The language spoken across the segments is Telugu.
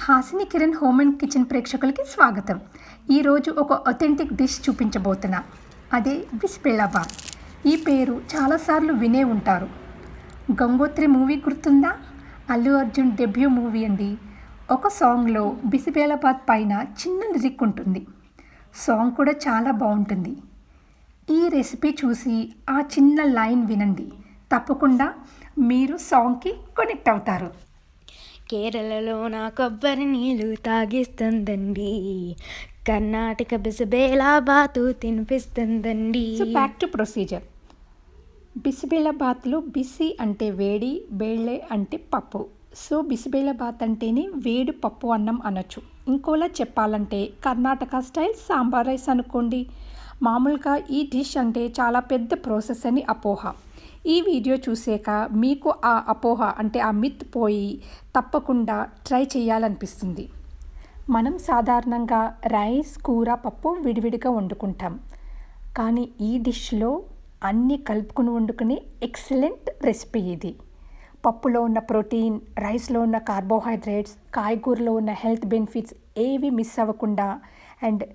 హాసినికిరణ్ హోమ్ అండ్ కిచెన్ ప్రేక్షకులకి స్వాగతం. ఈరోజు ఒక ఒథెంటిక్ డిష్ చూపించబోతున్నా. అదే బిసిబెలాబాత్. ఈ పేరు చాలాసార్లు వినే ఉంటారు. గంగోత్రి మూవీ గుర్తుందా? అల్లు అర్జున్ డెబ్యూ మూవీ అండి. ఒక సాంగ్లో బిసిబెలాబాత్ పైన చిన్న లిరిక్ ఉంటుంది. సాంగ్ కూడా చాలా బాగుంటుంది. ఈ రెసిపీ చూసి ఆ చిన్న లైన్ వినండి, తప్పకుండా మీరు సాంగ్కి కనెక్ట్ అవుతారు. కేరళలో నా కొబ్బరి నీళ్ళు తాగిస్తుందండి, కర్ణాటక బిసిబెలాబాత్ తినిపిస్తుందండి. So back to procedure. బిసిబెలాబాత్లో బిసి అంటే వేడి, బేళ్ళే అంటే పప్పు. సో బిసిబెలాబాత్ అంటేనే వేడి పప్పు అన్నం అనొచ్చు. ఇంకోలా చెప్పాలంటే కర్ణాటక స్టైల్ సాంబార్ రైస్ అనుకోండి. మామూలుగా ఈ డిష్ అంటే చాలా పెద్ద ప్రాసెస్ అని అపోహ. ఈ వీడియో చూసాక మీకు ఆ అపోహ అంటే ఆ మిత్ పోయి తప్పకుండా ట్రై చేయాలనిపిస్తుంది. మనం సాధారణంగా రైస్, కూర, పప్పు విడివిడిగా వండుకుంటాం. కానీ ఈ డిష్లో అన్నీ కలుపుకుని వండుకునే ఎక్సలెంట్ రెసిపీ ఇది. పప్పులో ఉన్న ప్రోటీన్, రైస్లో ఉన్న కార్బోహైడ్రేట్స్, కాయగూరలో ఉన్న హెల్త్ బెనిఫిట్స్ ఏవి మిస్ అవ్వకుండా అండ్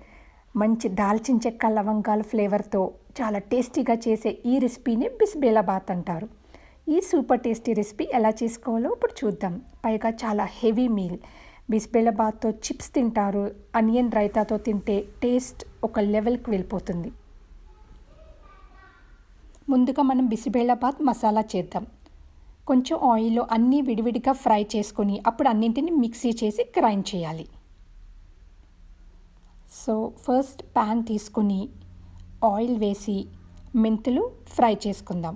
మంచి దాల్చిన చెక్క, లవంగాల ఫ్లేవర్తో చాలా టేస్టీగా చేసే ఈ రెసిపీని బిసిబెలాబాత్ అంటారు. ఈ సూపర్ టేస్టీ రెసిపీ ఎలా చేసుకోవాలో ఇప్పుడు చూద్దాం. పైగా చాలా హెవీ మీల్. బిసిబెలాబాత్తో చిప్స్ తింటారు, ఆనియన్ రైతాతో తింటే టేస్ట్ ఒక లెవెల్కి వెళ్ళిపోతుంది. ముందుగా మనం బిసిబెలాబాత్ మసాలా చేద్దాం. కొంచెం ఆయిల్లో అన్నీ విడివిడిగా ఫ్రై చేసుకొని అప్పుడు అన్నింటిని మిక్సీ చేసి గ్రైండ్ చేయాలి. సో ఫస్ట్ ప్యాన్ తీసుకొని ఆయిల్ వేసి మెంతులు ఫ్రై చేసుకుందాం.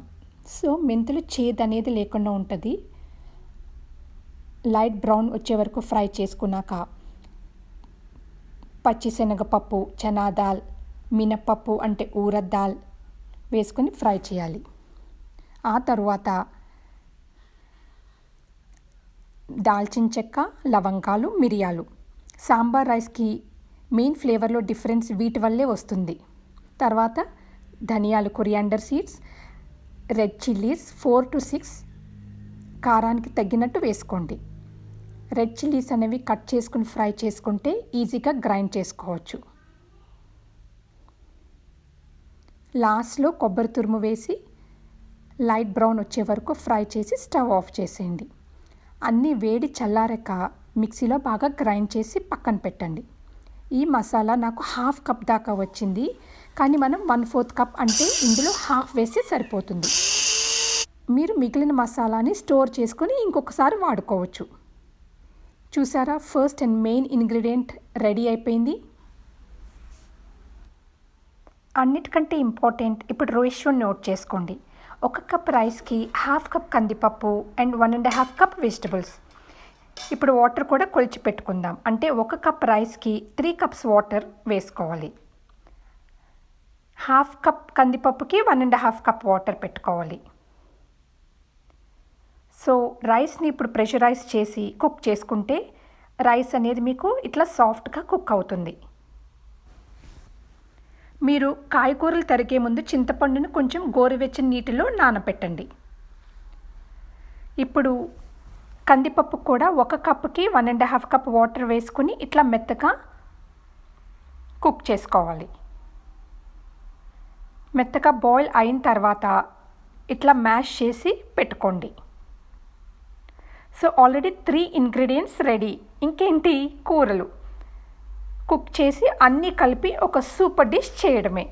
సో మెంతులు చేదు అనేది లేకుండా ఉంటుంది. లైట్ బ్రౌన్ వచ్చే వరకు ఫ్రై చేసుకున్నాక పచ్చిశనగపప్పు, చనా దాల్, మినప్పప్పు అంటే URAD దాల్ వేసుకొని ఫ్రై చేయాలి. ఆ తర్వాత దాల్చిన చెక్క, లవంగాలు, మిరియాలు. సాంబార్ రైస్కి మెయిన్ ఫ్లేవర్లో డిఫరెన్స్ వీటి వల్లే వస్తుంది. తర్వాత ధనియాలు, coriander seeds, red chillies 4 to 6 కారానికి తగ్గినట్టు వేసుకోండి. రెడ్ చిల్లీస్ అనేవి కట్ చేసుకుని ఫ్రై చేసుకుంటే ఈజీగా గ్రైండ్ చేసుకోవచ్చు. లాస్ట్లో కొబ్బరి తురుము వేసి లైట్ బ్రౌన్ వచ్చే వరకు ఫ్రై చేసి స్టవ్ ఆఫ్ చేసేయండి. అన్నీ వేడి చల్లారాక మిక్సీలో బాగా గ్రైండ్ చేసి పక్కన పెట్టండి. ఈ మసాలా నాకు 1/2 కప్ దాకా వచ్చింది, కానీ మనం 1/4 కప్ అంటే ఇందులో హాఫ్ వేస్తే సరిపోతుంది. మీరు మిగిలిన మసాలాని స్టోర్ చేసుకొని ఇంకొకసారి వాడుకోవచ్చు. చూసారా, first and main ingredient ready అయిపోయింది. అన్నిటికంటే ఇంపార్టెంట్ ఇప్పుడు రేషియో నోట్ చేసుకోండి. 1 కప్ రైస్కి 1/2 కప్ కందిపప్పు అండ్ 1.5 కప్ వెజిటబుల్స్. ఇప్పుడు వాటర్ కూడా కొలిచి పెట్టుకుందాం. అంటే 1 కప్ రైస్కి 3 కప్స్ వాటర్ వేసుకోవాలి. 1/2 కప్ కందిపప్పుకి 1.5 కప్ వాటర్ పెట్టుకోవాలి. సో రైస్ని ఇప్పుడు ప్రెషరైజ్ చేసి కుక్ చేసుకుంటే రైస్ అనేది మీకు ఇట్లా సాఫ్ట్గా కుక్ అవుతుంది. మీరు కాయగూరలు తరిగే ముందు చింతపండును కొంచెం గోరువెచ్చని నీటిలో నానబెట్టండి. ఇప్పుడు కందిపప్పు కూడా 1 కప్కి 1.5 కప్ వాటర్ వేసుకుని ఇట్లా మెత్తగా కుక్ చేసుకోవాలి. మెత్తగా బాయిల్ అయిన తర్వాత ఇట్లా మ్యాష్ చేసి పెట్టుకోండి. So already 3 ingredients ready. ఇంకేంటి, కూరలు కుక్ చేసి అన్నీ కలిపి ఒక సూపర్ డిష్ చేయడమే.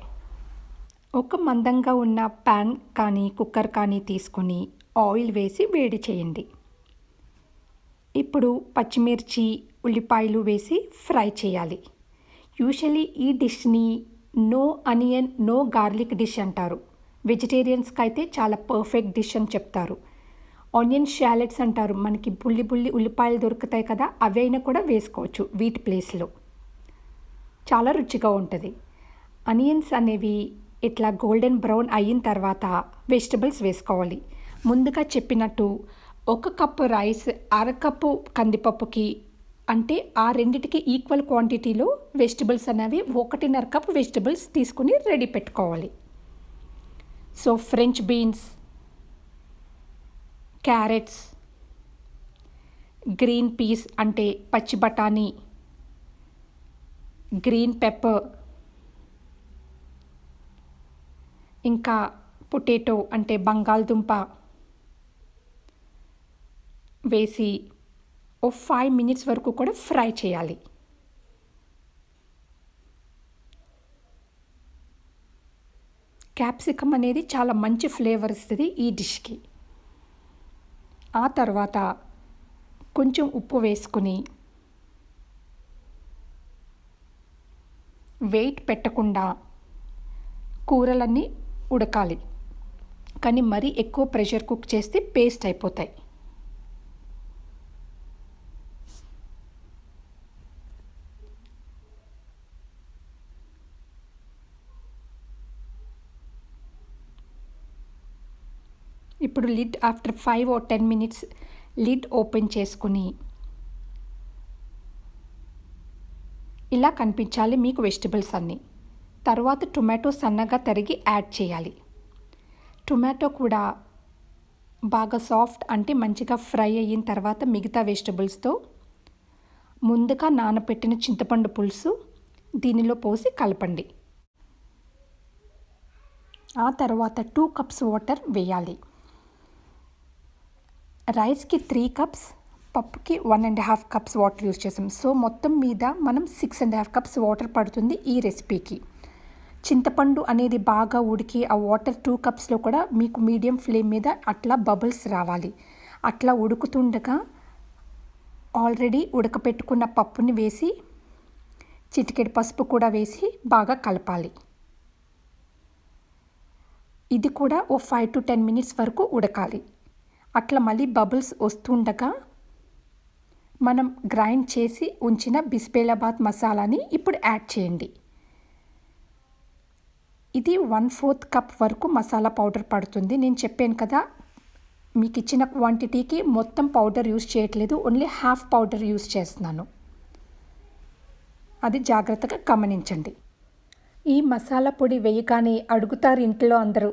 ఒక మందంగా ఉన్న ప్యాన్ కానీ కుక్కర్ కానీ తీసుకొని ఆయిల్ వేసి వేడి చేయండి. ఇప్పుడు పచ్చిమిర్చి, ఉల్లిపాయలు వేసి ఫ్రై చేయాలి. యూజువలీ ఈ డిష్ని no onion, no garlic dish అంటారు. వెజిటేరియన్స్కి అయితే చాలా పర్ఫెక్ట్ డిష్ అని చెప్తారు. ఆనియన్ షాలెట్స్ అంటారు. మనకి బుల్లి ఉల్లిపాయలు దొరుకుతాయి కదా, అవైనా కూడా వేసుకోవచ్చు వీటి ప్లేస్లో. చాలా రుచిగా ఉంటుంది. ఆనియన్స్ అనేవి ఇట్లా గోల్డెన్ బ్రౌన్ అయిన తర్వాత వెజిటబుల్స్ వేసుకోవాలి. ముందుగా చెప్పినట్టు 1 కప్పు రైస్, 1/2 కప్పు కందిపప్పుకి అంటే ఆ రెండిటికి ఈక్వల్ క్వాంటిటీలో వెజిటబుల్స్ అనేవి 1.5 కప్ వెజిటబుల్స్ తీసుకుని రెడీ పెట్టుకోవాలి. So French beans, carrots, green peas అంటే పచ్చి బఠానీ, గ్రీన్ పెప్పర్, ఇంకా పొటాటో అంటే బంగాళదుంప వేసి ఓ 5 మినిట్స్ వరకు కూడా ఫ్రై చేయాలి. క్యాప్సికమ్ అనేది చాలా మంచి ఫ్లేవర్ ఇస్తుంది ఈ డిష్కి. ఆ తర్వాత కొంచెం ఉప్పు వేసుకుని వెయిట్ పెట్టకుండా కూరలన్నీ ఉడకాలి. కానీ మరీ ఎక్కువ ప్రెషర్ కుక్ చేస్తే పేస్ట్ అయిపోతాయి. ఇప్పుడు lid after 5 or 10 minutes lid open చేసుకుని ఇలా కనిపించాలి మీకు వెజిటబుల్స్ అన్నీ. తర్వాత టొమాటో సన్నగా తరిగి యాడ్ చేయాలి. టొమాటో కూడా బాగా సాఫ్ట్ అంటే మంచిగా ఫ్రై అయిన తర్వాత మిగతా వెజిటబుల్స్తో ముందుగా నానబెట్టిన చింతపండు పులుసు దీనిలో పోసి కలపండి. ఆ తర్వాత 2 కప్స్ వాటర్ వేయాలి. రైస్కి 3 కప్స్, పప్పుకి 1.5 కప్స్ వాటర్ యూజ్ చేసాం. సో మొత్తం మీద మనం 6.5 కప్స్ వాటర్ పడుతుంది ఈ రెసిపీకి. చింతపండు అనేది బాగా ఉడికి ఆ వాటర్ 2 కప్స్లో కూడా మీకు మీడియం ఫ్లేమ్ మీద అట్లా బబుల్స్ రావాలి. అట్లా ఉడుకుతుండగా ఆల్రెడీ ఉడకపెట్టుకున్న పప్పుని వేసి చిటికెడు పసుపు కూడా వేసి బాగా కలపాలి. ఇది కూడా ఓ 5 to 10 మినిట్స్ వరకు ఉడకాలి. అట్లా మళ్ళీ బబుల్స్ వస్తుండగా మనం గ్రైండ్ చేసి ఉంచిన బిసిబేలాబాత్ మసాలాని ఇప్పుడు యాడ్ చేయండి. ఇది 1/4 కప్ వరకు మసాలా పౌడర్ పడుతుంది. నేను చెప్పాను కదా మీకు ఇచ్చిన క్వాంటిటీకి మొత్తం పౌడర్ యూజ్ చేయట్లేదు, ఓన్లీ హాఫ్ పౌడర్ యూజ్ చేస్తున్నాను. అది జాగ్రత్తగా గమనించండి. ఈ మసాలా పొడి వేయగానే అడుగుతారు ఇంట్లో అందరూ,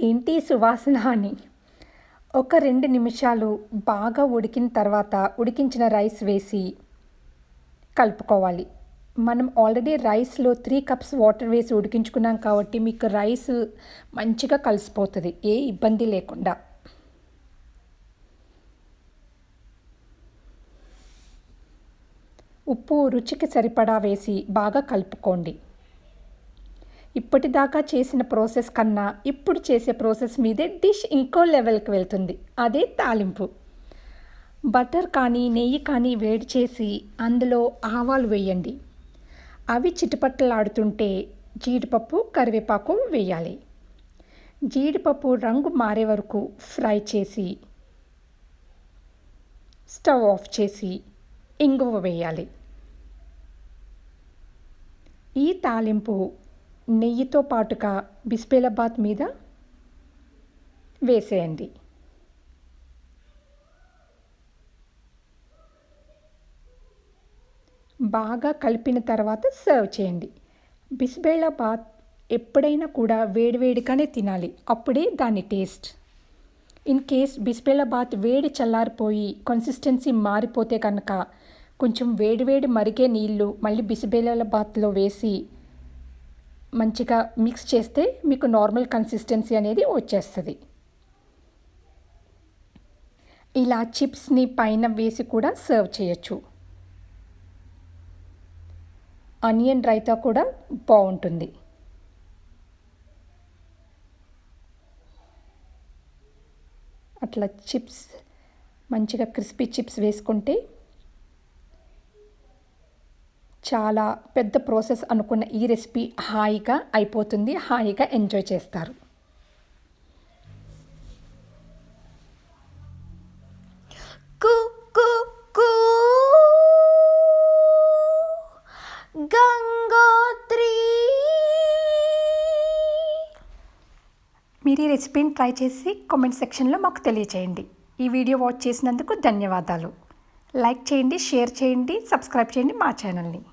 ఏంటి సువాసన అని. ఒక 2 నిమిషాలు బాగా ఉడికిన తర్వాత ఉడికించిన రైస్ వేసి కలుపుకోవాలి. మనం ఆల్రెడీ రైస్లో 3 కప్స్ వాటర్ వేసి ఉడికించుకున్నాం కాబట్టి మీకు రైస్ మంచిగా కలిసిపోతుంది ఏ ఇబ్బంది లేకుండా. ఉప్పు రుచికి సరిపడా వేసి బాగా కలుపుకోండి. ఇప్పటిదాకా చేసిన ప్రాసెస్ కన్నా ఇప్పుడు చేసే ప్రాసెస్ మీదే డిష్ ఇంకో లెవెల్కి వెళ్తుంది. అదే తాలింపు. బటర్ కానీ నెయ్యి కానీ వేడి చేసి అందులో ఆవాలు వేయండి. అవి చిటపట్టలాడుతుంటే జీడిపప్పు, కరివేపాకు వేయాలి. జీడిపప్పు రంగు మారే వరకు ఫ్రై చేసి స్టవ్ ఆఫ్ చేసి ఇంగువ వేయాలి. ఈ తాలింపు నెయ్యితో పాటుగా బిసిబేలాబాత్ మీద వేసేయండి. బాగా కలిపిన తర్వాత సర్వ్ చేయండి. బిసిబేలాబాత్ ఎప్పుడైనా కూడా వేడివేడిగానే తినాలి, అప్పుడే దాని టేస్ట్. ఇన్ కేస్ బిసిబేలాబాత్ వేడి చల్లారిపోయి కన్సిస్టెన్సీ మారిపోతే కనుక కొంచెం వేడివేడి మరిగే నీళ్ళు మళ్ళీ బిసిబేలాబాత్లో వేసి మంచిగా మిక్స్ చేస్తే మీకు నార్మల్ కన్సిస్టెన్సీ అనేది వచ్చేస్తుంది. ఇలా చిప్స్ని పైన వేసి కూడా సర్వ్ చేయొచ్చు. ఆనియన్ రైతా కూడా బాగుంటుంది. అట్లా చిప్స్ మంచిగా క్రిస్పీ చిప్స్ వేసుకుంటే చాలా పెద్ద ప్రాసెస్ అనుకున్న ఈ రెసిపీ హాయిగా అయిపోతుంది, హాయిగా ఎంజాయ్ చేస్తారు. కు కు కు గంగోత్రి. మీరు ఈ రెసిపీని ట్రై చేసి కామెంట్ సెక్షన్లో మాకు తెలియచేయండి. ఈ వీడియో వాచ్ చేసినందుకు ధన్యవాదాలు. లైక్ చేయండి, షేర్ చేయండి, సబ్స్క్రైబ్ చేయండి మా ఛానల్ని.